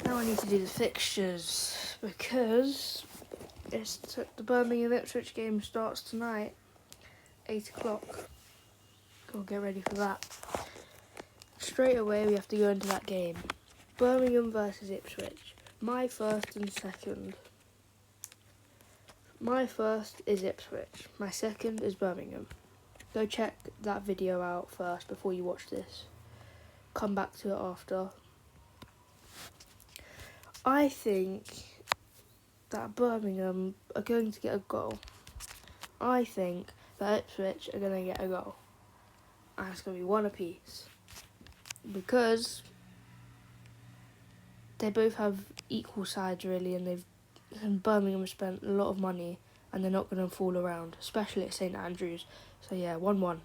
Now I need to do the fixtures because the Birmingham Ipswich game starts tonight, 8 o'clock. We'll get ready for that. Straight away we have to go into that game. Birmingham versus Ipswich. My first and second. My first is Ipswich. My second is Birmingham. Go check that video out first before you watch this. Come back to it after. I think that Birmingham are going to get a goal. I think that Ipswich are going to get a goal. And it's going to be one apiece. Because they both have equal sides really, and Birmingham have spent a lot of money and they're not going to fall around, especially at St Andrews. So yeah, 1-1.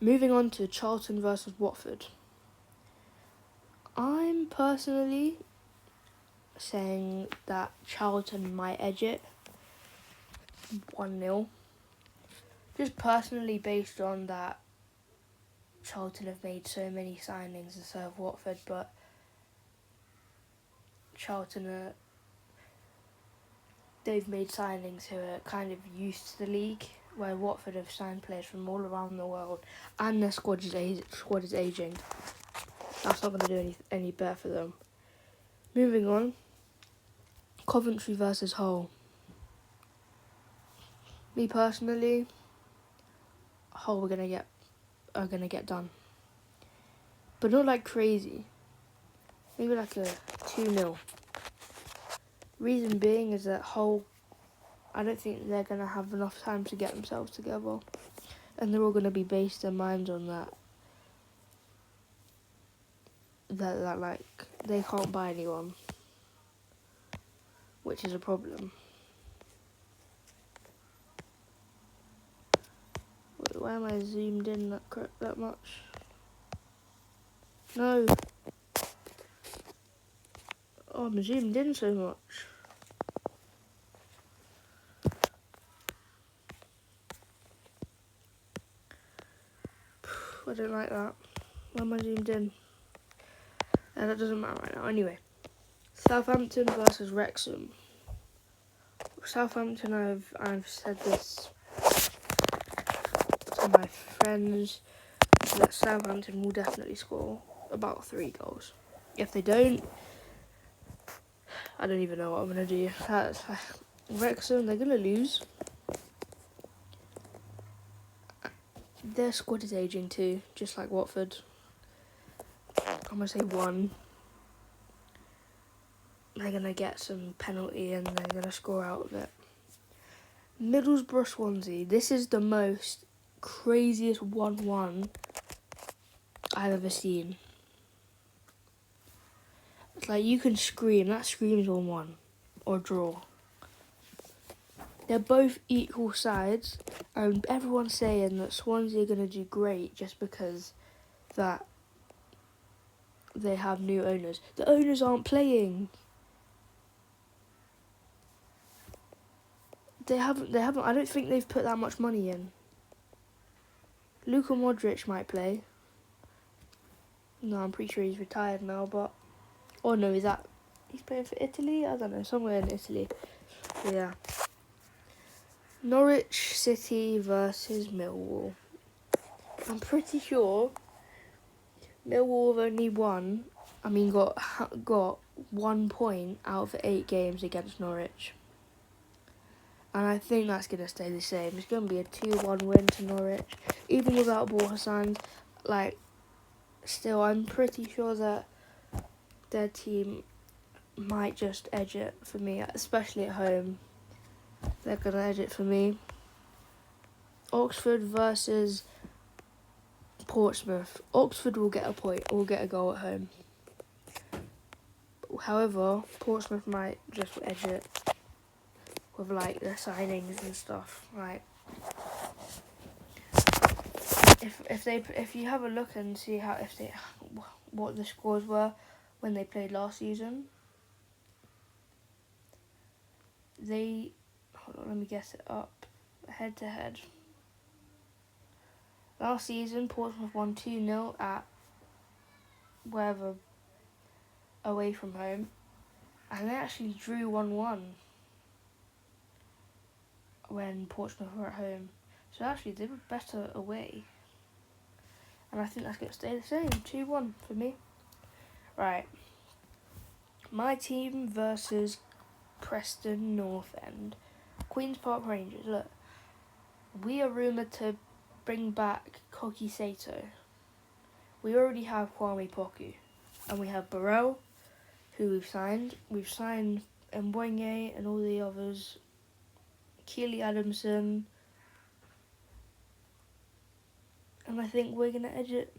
Moving on to Charlton versus Watford. I'm personally saying that Charlton might edge it 1-0. Just personally based on that Charlton have made so many signings instead of Watford, but Charlton they've made signings who are kind of used to the league, where Watford have signed players from all around the world, and their squad is aging. That's not going to do any better for them. Moving on, Coventry versus Hull. Me personally, Hull are gonna get done, but not like crazy. Maybe like a 2-0. Reason being is that Hull, I don't think they're gonna have enough time to get themselves together, and they're all gonna be based their minds on that like they can't buy anyone, which is a problem. Wait, why am I zoomed in that much? No. Oh, I'm zoomed in so much. I don't like that. Why am I zoomed in? That doesn't matter right now. Anyway, Southampton versus Wrexham. Southampton, I've said this to my friends that Southampton will definitely score about 3 goals. If they don't, I don't even know what I'm gonna do. Wrexham, they're gonna lose. Their squad is aging too, just like Watford. I'm gonna say 1. They're gonna get some penalty and they're gonna score out of it. Middlesbrough Swansea. This is the most craziest 1-1 I've ever seen. It's like you can scream. That screams 1-1 or draw. They're both equal sides, and everyone's saying that Swansea are gonna do great just because that they have new owners. The owners aren't playing. They haven't. I don't think they've put that much money in. Luka Modric might play. No, I'm pretty sure he's retired now, but... Oh no, he's playing for Italy? I don't know, somewhere in Italy. Yeah. Norwich City versus Millwall. I'm pretty sure Millwall have only got 1 point out of 8 games against Norwich. And I think that's going to stay the same. It's going to be a 2-1 win to Norwich. Even without Borja, still, I'm pretty sure that their team might just edge it for me, especially at home. They're going to edge it for me. Oxford versus Portsmouth. Oxford will get a point, will get a goal at home. However, Portsmouth might just edge it with their signings and stuff. If you have a look and see what the scores were when they played last season, hold on, let me guess it up. Head to head. Last season, Portsmouth won 2-0 at wherever away from home, and they actually drew 1-1 when Portsmouth were at home. So actually they were better away. And I think that's going to stay the same. 2-1 for me. Right. My team versus Preston North End. Queen's Park Rangers. Look, we are rumoured to bring back Koki Sato. We already have Kwame Poku. And we have Burrell, who we've signed. We've signed Mbonye and all the others. Keely Adamson. And I think we're going to edge it.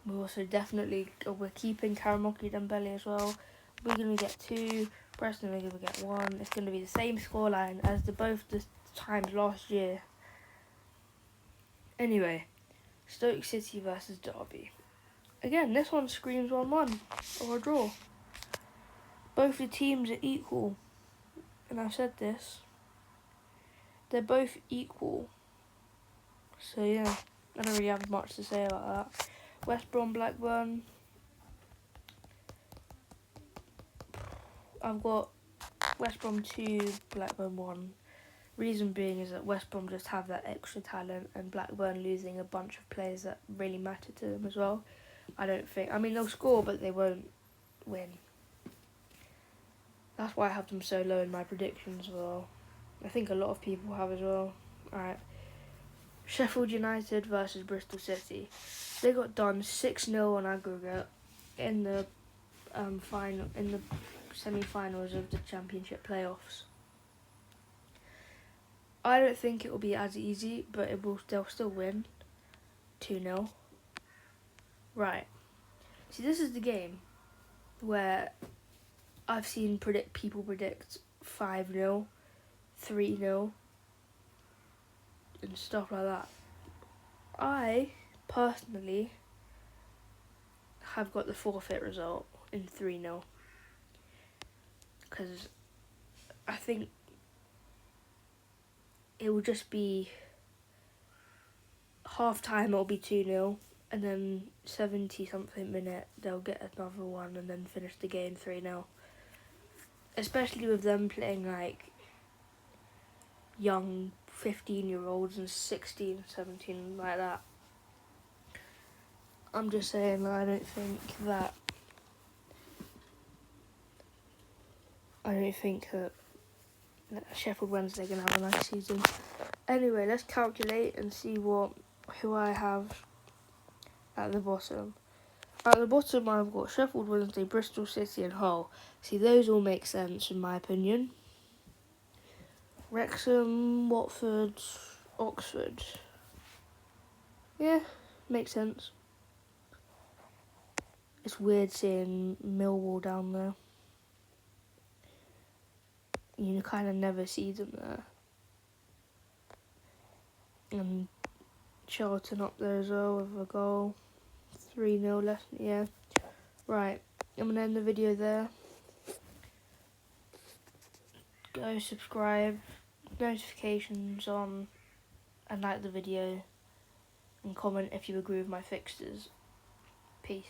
We're also we're keeping Karamoki Dembele as well. We're going to get 2. Preston are going to get 1. It's going to be the same scoreline as both the times last year. Anyway, Stoke City versus Derby. Again, this one screams 1-1 or a draw. Both the teams are equal. And I've said this. They're both equal. So yeah, I don't really have much to say about that. West Brom Blackburn. I've got West Brom 2, Blackburn 1. Reason being is that West Brom just have that extra talent, and Blackburn losing a bunch of players that really matter to them as well. They'll score, but they won't win. That's why I have them so low in my predictions as well. I think a lot of people have as well. Alright. Sheffield United versus Bristol City. They got done 6-0 on aggregate in the semi-finals of the Championship playoffs. I don't think it will be as easy, but they'll still win 2-0. Right. See, this is the game where I've seen people predict 5-0, 3-0, and stuff like that. I, personally, have got the forfeit result in 3-0. Because I think it will just be half time, it'll be 2-0, and then 70-something minute they'll get another one and then finish the game 3-0. Especially with them playing like young 15-year-olds and 16, 17, like that. I'm just saying that I don't think that Sheffield Wednesday are going to have a nice season. Anyway, let's calculate and see who I have at the bottom. At the bottom, I've got Sheffield Wednesday, Bristol City and Hull. See, those all make sense in my opinion. Wrexham, Watford, Oxford. Yeah, makes sense. It's weird seeing Millwall down there. You kind of never see them there. And Charlton up there as well with a goal. 3-0 left, yeah. Right, I'm going to end the video there. Go subscribe, notifications on, and like the video. And comment if you agree with my fixtures. Peace.